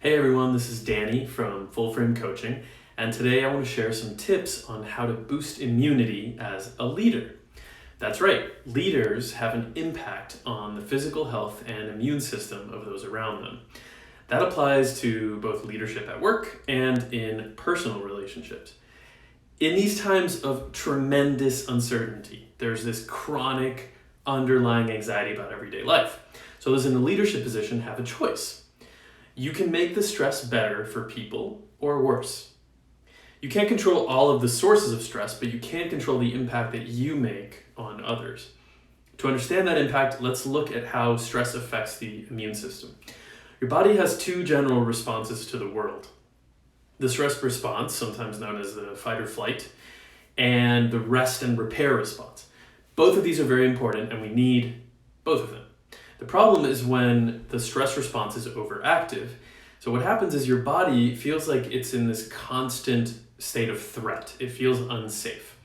Hey everyone, this is Danny from Full Frame Coaching, and today I want to share some tips on how to boost immunity as a leader. That's right, leaders have an impact on the physical health and immune system of those around them. That applies to both leadership at work and in personal relationships. In these times of tremendous uncertainty, there's this chronic underlying anxiety about everyday life. So those in the leadership position have a choice. You can make the stress better for people or worse. You can't control all of the sources of stress, but you can control the impact that you make on others. To understand that impact, let's look at how stress affects the immune system. Your body has two general responses to the world. The stress response, sometimes known as the fight or flight, and the rest and repair response. Both of these are very important and we need both of them. The problem is when the stress response is overactive. So what happens is your body feels like it's in this constant state of threat. It feels unsafe.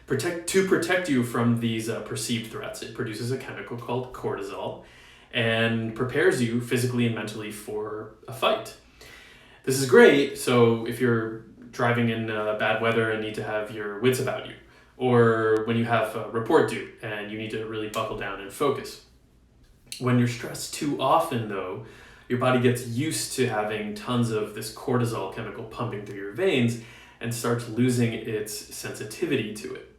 To protect you from these perceived threats, it produces a chemical called cortisol and prepares you physically and mentally for a fight. This is great, so if you're driving in bad weather and need to have your wits about you, or when you have a report due and you need to really buckle down and focus. When you're stressed too often, though, your body gets used to having tons of this cortisol chemical pumping through your veins and starts losing its sensitivity to it.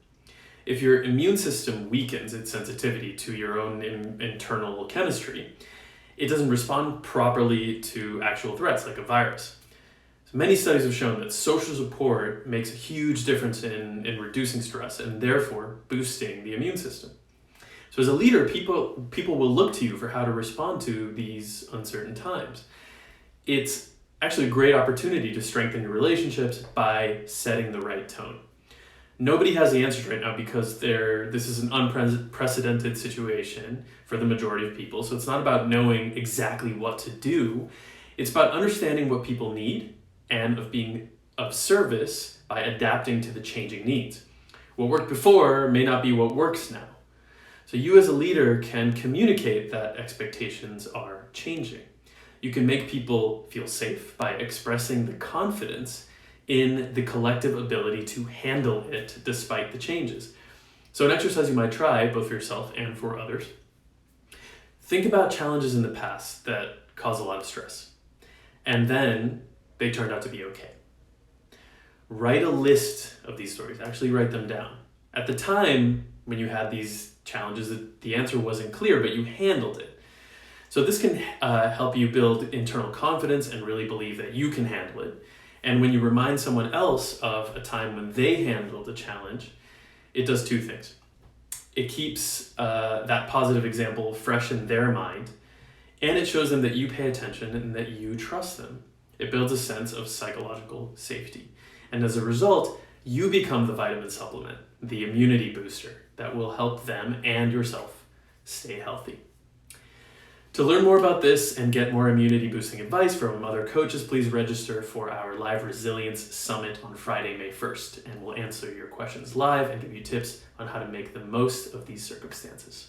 If your immune system weakens its sensitivity to your own internal chemistry, it doesn't respond properly to actual threats like a virus. So many studies have shown that social support makes a huge difference in reducing stress and therefore boosting the immune system. So as a leader, people will look to you for how to respond to these uncertain times. It's actually a great opportunity to strengthen your relationships by setting the right tone. Nobody has the answers right now because this is an unprecedented situation for the majority of people. So it's not about knowing exactly what to do. It's about understanding what people need and of being of service by adapting to the changing needs. What worked before may not be what works now. So you as a leader can communicate that expectations are changing. You can make people feel safe by expressing the confidence in the collective ability to handle it despite the changes. So an exercise you might try, both for yourself and for others. Think about challenges in the past that cause a lot of stress, and then they turned out to be okay. Write a list of these stories, actually write them down. At the time when you had these challenges, the answer wasn't clear, but you handled it. So this can help you build internal confidence and really believe that you can handle it. And when you remind someone else of a time when they handled a challenge, it does two things. It keeps that positive example fresh in their mind, and it shows them that you pay attention and that you trust them. It builds a sense of psychological safety. And as a result, you become the vitamin supplement, the immunity booster that will help them and yourself stay healthy. To learn more about this and get more immunity boosting advice from other coaches, please register for our live resilience summit on Friday, May 1st, and we'll answer your questions live and give you tips on how to make the most of these circumstances.